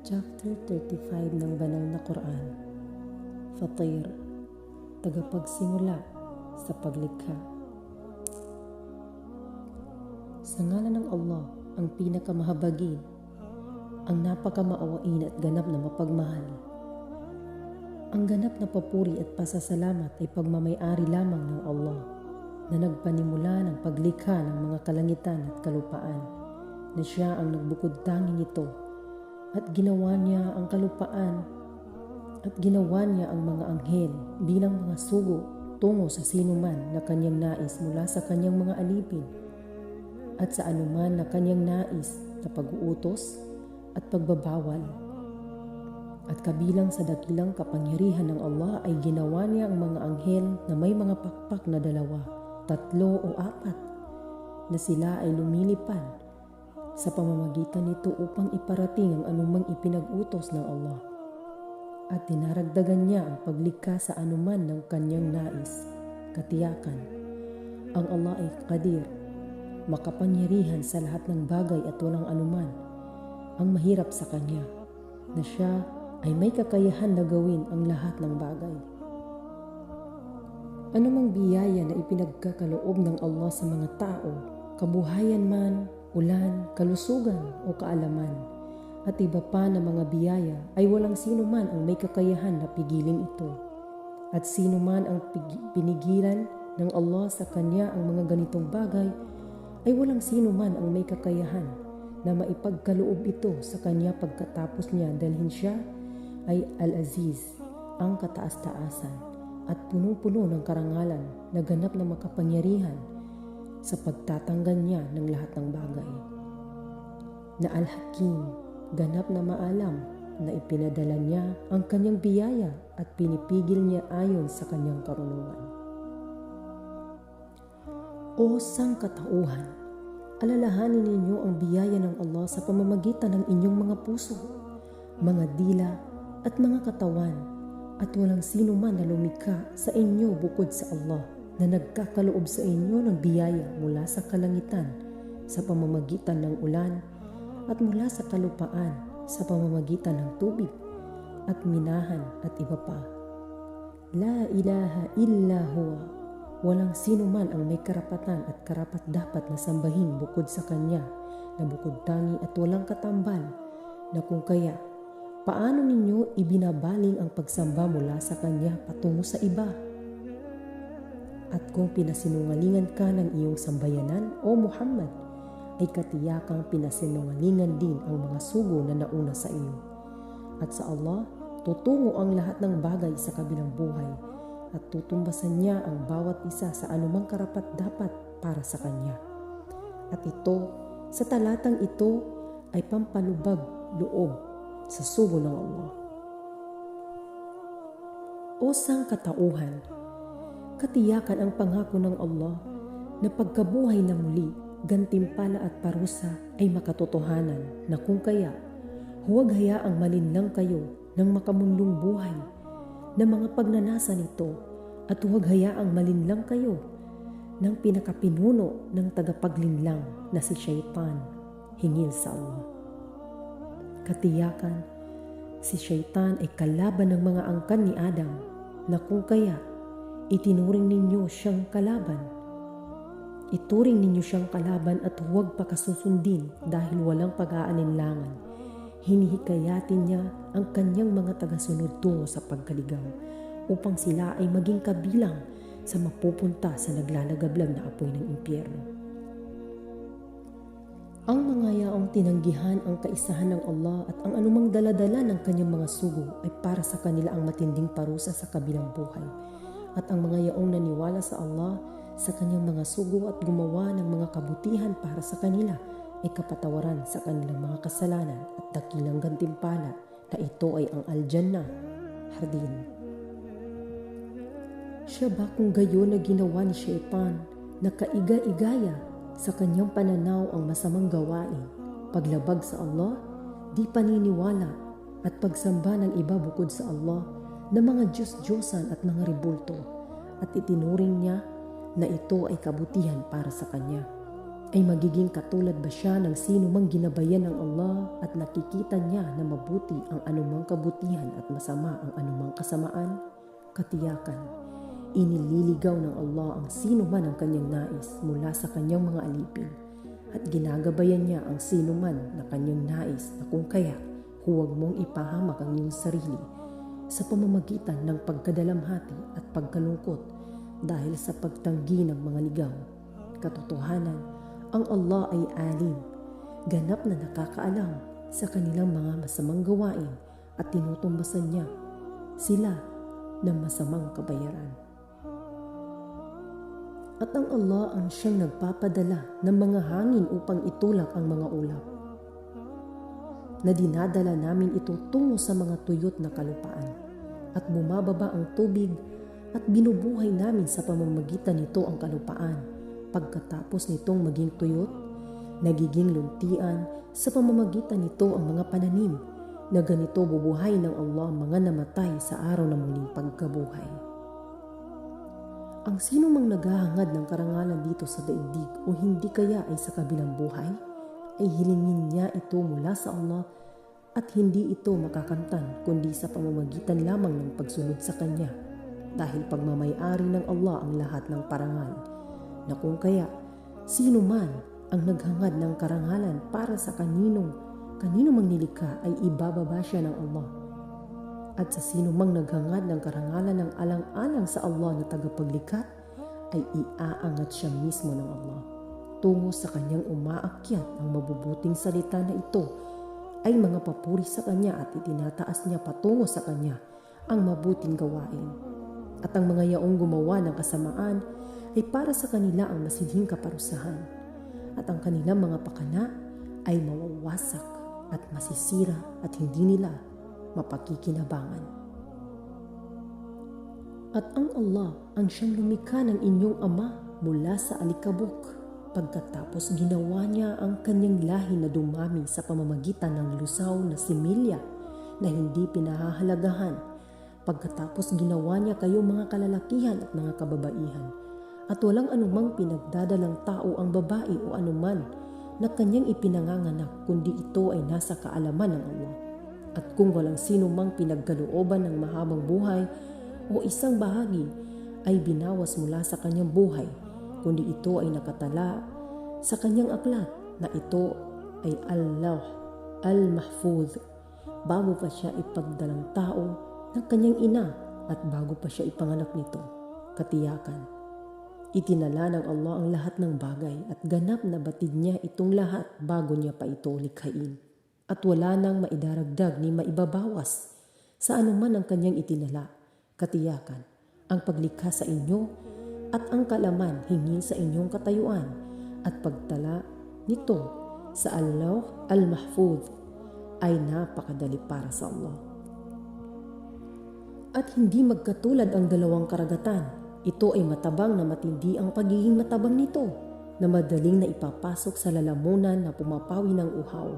Chapter 35 ng Banal na Quran. Fatir, tagapagsimula sa paglikha. Sa ngalan ng Allah, ang pinakamahabagin, ang napakamaawain at ganap na mapagmahal. Ang ganap na papuri at pasasalamat ay pagmamay-ari lamang ng Allah na nagpanimula ng paglikha ng mga kalangitan at kalupaan, na siya ang nagbukod tanging nito at ginawa niya ang kalupaan at ginawa niya ang mga anghel bilang mga sugo tungo sa sinuman na kanyang nais mula sa kanyang mga alipin at sa anuman na kanyang nais na pag-uutos at pagbabawal. At kabilang sa dakilang kapangyarihan ng Allah ay ginawa niya ang mga anghel na may mga pakpak na 2, 3 o 4 na sila ay lumilipad sa pamamagitan nito upang iparating ang anumang ipinag-utos ng Allah. At dinaragdagan niya ang paglikha sa anuman ng kanyang nais. Katiyakan, ang Allah ay Qadir, makapangyarihan sa lahat ng bagay at walang anuman ang mahirap sa kanya, na siya ay may kakayahan na gawin ang lahat ng bagay. Anumang biyaya na ipinagkakaloob ng Allah sa mga tao, kabuhayan man, ulan, kalusugan o kaalaman, at iba pa na mga biyaya ay walang sino man ang may kakayahan na pigilin ito. At sino man ang pinigilan ng Allah sa kanya ang mga ganitong bagay ay walang sino man ang may kakayahan na maipagkaloob ito sa kanya pagkatapos niya, dalhin siya ay Al-Aziz, ang kataas-taasan at punong-puno ng karangalan na ganap na makapangyarihan sa pagtatanggal niya ng lahat ng bagay. Na Al-Hakim, ganap na maalam na ipinadala niya ang kanyang biyaya at pinipigil niya ayon sa kanyang karunungan. O sangkatauhan, alalahanin ninyo ang biyaya ng Allah sa pamamagitan ng inyong mga puso, mga dila at mga katawan, at walang sino man na lumikha sa inyo bukod sa Allah na nagkakaloob sa inyo ng biyaya mula sa kalangitan sa pamamagitan ng ulan at mula sa kalupaan sa pamamagitan ng tubig at minahan at iba pa. La ilaha illa huwa, walang sino man ang may karapatan at karapat-dapat na sambahin bukod sa Kanya, na bukod tangi at walang katambal, na kung kaya, paano ninyo ibinabaling ang pagsamba mula sa Kanya patungo sa iba? At kung pinasinungalingan ka ng iyong sambayanan, O Muhammad, ay katiyakang pinasinungalingan din ang mga sugo na nauna sa iyo. At sa Allah, tutungo ang lahat ng bagay sa kabilang buhay at tutumbasan niya ang bawat isa sa anumang karapat-dapat para sa Kanya. At ito, sa talatang ito, ay pampalubag loob sa sugo ng Allah. O sangkatauhan, katiyakan ang pangako ng Allah na pagkabuhay na muli, gantimpala at parusa ay makatotohanan, na kung kaya, huwag hayaang malinlang kayo ng makamundong buhay na mga pagnanasa nito, at huwag hayaang malinlang kayo ng pinakapinuno ng tagapaglinlang na si Shaitan, hingil sa Allah. Katiyakan, si Shaitan ay kalaban ng mga angkan ni Adam, na kung kaya, itinuring ninyo siyang kalaban. Ituring ninyo siyang kalaban at huwag pakasusundin dahil walang pag-aalinlangan. Hinihikayatin niya ang kanyang mga tagasunod tungo sa pagkaligaw upang sila ay maging kabilang sa mapupunta sa naglalagablag na apoy ng impyerno. Ang mga yaong tinanggihan ang kaisahan ng Allah at ang anumang daladala ng kanyang mga sugo ay para sa kanila ang matinding parusa sa kabilang buhay. At ang mga yaong naniwala sa Allah, sa kanyang mga sugo at gumawa ng mga kabutihan para sa kanila ay kapatawaran sa kanilang mga kasalanan at dakilang gantimpala, na ito ay ang Al-Jannah, hardin. Siya ba kung gayon na ginawa ni Shaitan na kaiga-igaya sa kanyang pananaw ang masamang gawain, paglabag sa Allah, di paniniwala at pagsamba ng iba bukod sa Allah na mga Diyos-Diyosan at mga ribulto, at itinuring niya na ito ay kabutihan para sa Kanya. Ay magiging katulad ba siya ng sino mang ginabayan ng Allah at nakikita niya na mabuti ang anumang kabutihan at masama ang anumang kasamaan? Katiyakan, inililigaw ng Allah ang sino man ang kanyang nais mula sa kanyang mga alipin at ginagabayan niya ang sino man na kanyang nais na kung kaya huwag mong ipahamak ang iyong sarili sa pamamagitan ng pagkadalamhati at pagkalungkot dahil sa pagtanggi ng mga ligaw. Katotohanan, ang Allah ay alim, ganap na nakakaalam sa kanilang mga masamang gawain at tinutumbasan niya sila ng masamang kabayaran. At ang Allah ang siyang nagpapadala ng mga hangin upang itulak ang mga ulap, na dinadala namin ito tungo sa mga tuyot na kalupaan, at bumababa ang tubig at binubuhay namin sa pamamagitan nito ang kalupaan. Pagkatapos nitong maging tuyot, nagiging luntian sa pamamagitan nito ang mga pananim na ganito bubuhay ng Allah mga namatay sa araw ng muling pagkabuhay. Ang sino mang naghahangad ng karangalan dito sa daigdig o hindi kaya ay sa kabilang buhay, ay hilingin niya ito mula sa Allah at hindi ito makakamtan kundi sa pamamagitan lamang ng pagsunod sa Kanya, dahil pagmamay-ari ng Allah ang lahat ng parangal, na kung kaya sino man ang naghangad ng karangalan para sa kanino mang nilikha ay ibababa siya ng Allah. At sa sino mang naghangad ng karangalan ng alang-alang sa Allah na tagapaglikha ay iaangat siya mismo ng Allah tungo sa kanyang umaakyat. Ang mabubuting salita na ito ay mga papuri sa Kanya at itinataas niya patungo sa Kanya ang mabuting gawain. At ang mga yaong gumawa ng kasamaan ay para sa kanila ang masidhing kaparusahan, at ang kanilang mga pakana ay mawawasak at masisira at hindi nila mapakikinabangan. At ang Allah ang siyang lumikha ng inyong ama mula sa alikabok, pagkatapos ginawa niya ang kanyang lahi na dumami sa pamamagitan ng lusaw na similya na hindi pinahahalagahan. Pagkatapos ginawa niya kayo mga kalalakihan at mga kababaihan, at walang anumang pinagdadalang tao ang babae o anuman na kanyang ipinanganganak, kundi ito ay nasa kaalaman ng Allah. At kung walang sino mang pinagkalooban ng mahabang buhay o isang bahagi ay binawas mula sa kanyang buhay, kundi ito ay nakatala sa kanyang aklat na ito ay Allah al-Mahfuz, bago pa siya ipagdalang tao ng kanyang ina at bago pa siya ipanganak nito. Katiyakan, itinala ng Allah ang lahat ng bagay at ganap na batid niya itong lahat bago niya pa ito likhain. At wala nang maidaragdag ni maibabawas sa anuman ang kanyang itinala. Katiyakan, ang paglikha sa inyo at ang kalaman hinggil sa inyong katayuan at pagtala nito sa Allah al-Mahfuz ay napakadali para sa Allah. At hindi magkatulad ang dalawang karagatan. Ito ay matabang na matindi ang pagiging matabang nito, na madaling na ipapasok sa lalamunan na pumapawi ng uhaw.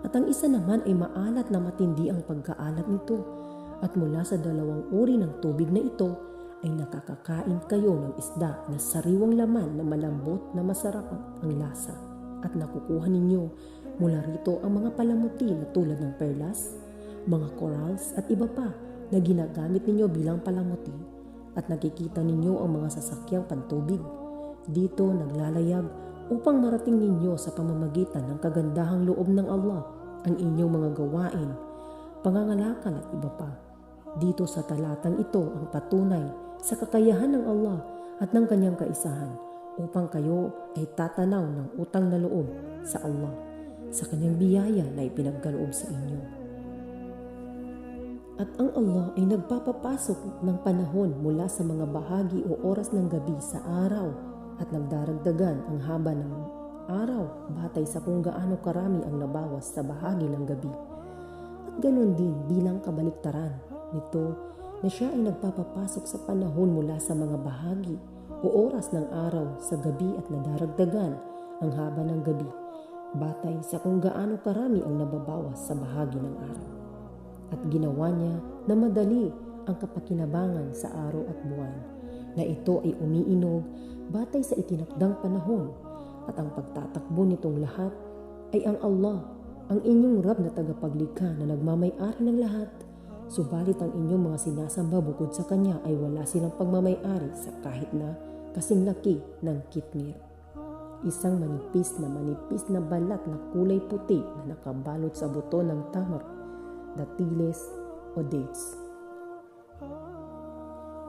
At ang isa naman ay maalat na matindi ang pagkaalat nito. At mula sa dalawang uri ng tubig na ito ay nakakakain kayo ng isda na sariwang laman na malambot na masarap ang lasa. At nakukuha ninyo mula rito ang mga palamuti na tulad ng perlas, mga corals at iba pa na ginagamit ninyo bilang palamuti. At nakikita ninyo ang mga sasakyang pantubig dito naglalayag upang marating ninyo sa pamamagitan ng kagandahang loob ng Allah ang inyong mga gawain, pangangalakal at iba pa. Dito sa talatang ito ang patunay sa kakayahan ng Allah at ng kanyang kaisahan upang kayo ay tatanaw ng utang na loob sa Allah sa kanyang biyaya na ipinagkaloob sa inyo. At ang Allah ay nagpapapasok ng panahon mula sa mga bahagi o oras ng gabi sa araw at nagdaragdagan ang haba ng araw batay sa kung gaano karami ang nabawas sa bahagi ng gabi. At ganoon din bilang kabaliktaran nito na siya ay nagpapapasok sa panahon mula sa mga bahagi o oras ng araw sa gabi at nadaragdagan ang haba ng gabi batay sa kung gaano karami ang nababawas sa bahagi ng araw. At ginawa niya na madali ang kapakinabangan sa araw at buwan, na ito ay umiinog batay sa itinakdang panahon, at ang pagtatakbo nitong lahat ay ang Allah, ang inyong Rab na tagapaglikha na nagmamay-ari ng lahat. Subalit ang inyong mga sinasamba bukod sa Kanya ay wala silang pagmamay-ari sa kahit na kasing laki ng kitmir. Isang manipis na balat na kulay puti na nakabalot sa buto ng tamar, datiles o dates.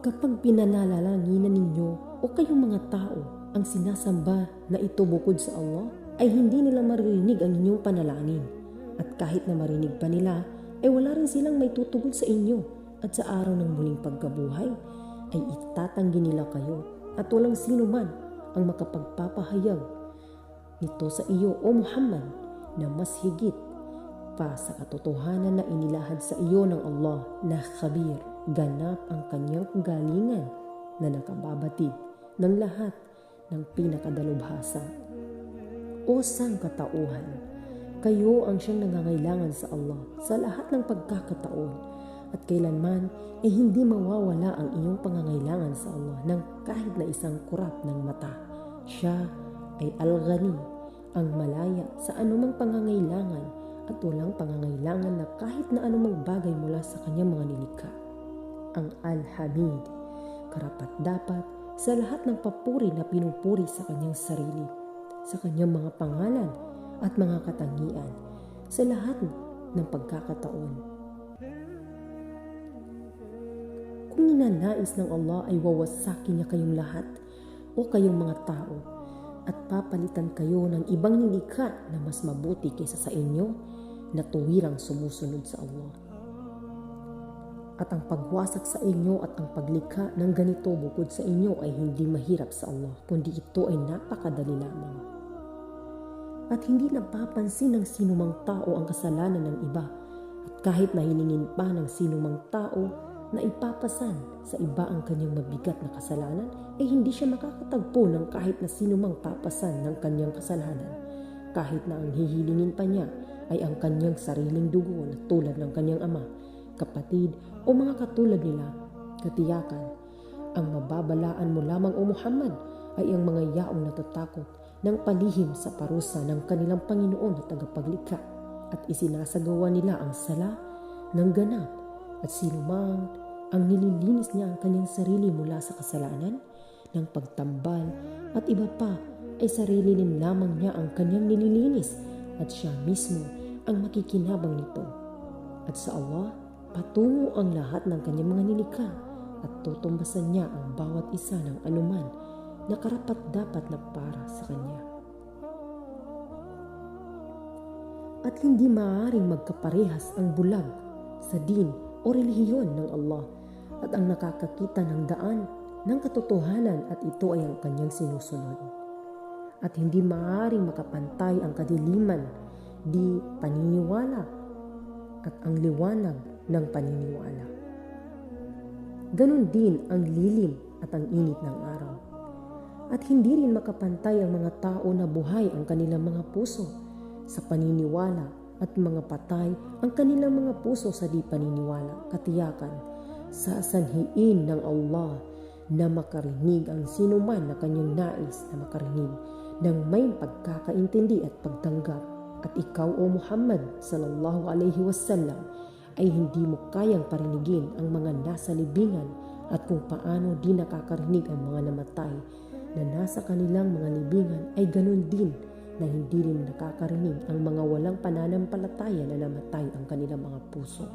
Kapag pinanalalanginan ninyo o kayong mga tao ang sinasamba na ito bukod sa Allah, ay hindi nila maririnig ang inyong panalangin. At kahit na marinig pa nila, ay wala rin silang may tutugon sa inyo. At sa araw ng muling pagkabuhay, ay itatanggi nila kayo at walang sino man ang makapagpapahayag nito sa iyo, O Muhammad, na mas higit pa sa katotohanan na inilahad sa iyo ng Allah na khabir, ganap ang kanyang galingan na nakababatid ng lahat ng pinakadalubhasa. O sangkatauhan, kayo ang siyang nangangailangan sa Allah sa lahat ng pagkakataon at kailanman ay hindi mawawala ang iyong pangangailangan sa Allah ng kahit na isang kurap ng mata. Siya ay Al-Ghani, ang malaya sa anumang pangangailangan at walang pangangailangan na kahit na anumang bagay mula sa kanyang mga nilikha. Ang Al-Hamid, karapat-dapat sa lahat ng papuri na pinupuri sa kanyang sarili, sa kanyang mga pangalan at mga katangian, sa lahat ng pagkakataon. Kung ninanais ng Allah ay wawasakin niya kayong lahat o kayong mga tao at papalitan kayo ng ibang nilikha na mas mabuti kaysa sa inyo na tuwirang sumusunod sa Allah. At ang pagwasak sa inyo at ang paglikha ng ganito bukod sa inyo ay hindi mahirap sa Allah, kundi ito ay napakadali lamang. At hindi napapansin ng sinumang tao ang kasalanan ng iba, at kahit nahilingin pa ng sinumang tao na ipapasan sa iba ang kanyang mabigat na kasalanan, ay hindi siya makakatagpo ng kahit na sinumang papasan ng kanyang kasalanan, kahit na ang hihilingin pa niya ay ang kanyang sariling dugo na tulad ng kanyang ama, kapatid o mga katulad nila. Katiyakan, ang mababalaan mo lamang, O Muhammad, ay ang mga yaong natatakot ng palihim sa parusa ng kanilang Panginoon na tagapaglikha at isinasagawa nila ang sala ng ganap, at sinumang ang nililinis niya ang kanyang sarili mula sa kasalanan ng pagtambal at iba pa, ay sarili din lamang niya ang kanyang nililinis at siya mismo ang makikinabang nito. At sa Allah, patungo ang lahat ng kanyang mga nilikha at tutumbasan niya ang bawat isa ng anuman na karapat-dapat na para sa kanya. At hindi maaaring magkaparehas ang bulag sa din o relihiyon ng Allah at ang nakakakita ng daan ng katotohanan at ito ay ang kanyang sinusunod. At hindi maaaring makapantay ang kadiliman di paniniwala at ang liwanag ng paniniwala. Ganon din ang lilim at ang init ng araw. At hindi rin makapantay ang mga tao na buhay ang kanilang mga puso sa paniniwala at mga patay ang kanilang mga puso sa di paniniwala. Katiyakan, sasanhiin ng Allah na makarinig ang sinuman na kanyang nais na makarinig ng may pagkakaintindi at pagtanggap. At ikaw, O Muhammad sallallahu alaihi wasallam, ay hindi mo kayang parinigin ang mga nasa libingan at kung paano di nakakarinig ang mga namatay na nasa kanilang mga libingan, ay ganun din na hindi rin nakakarinig ang mga walang pananampalataya na namatay ang kanilang mga puso.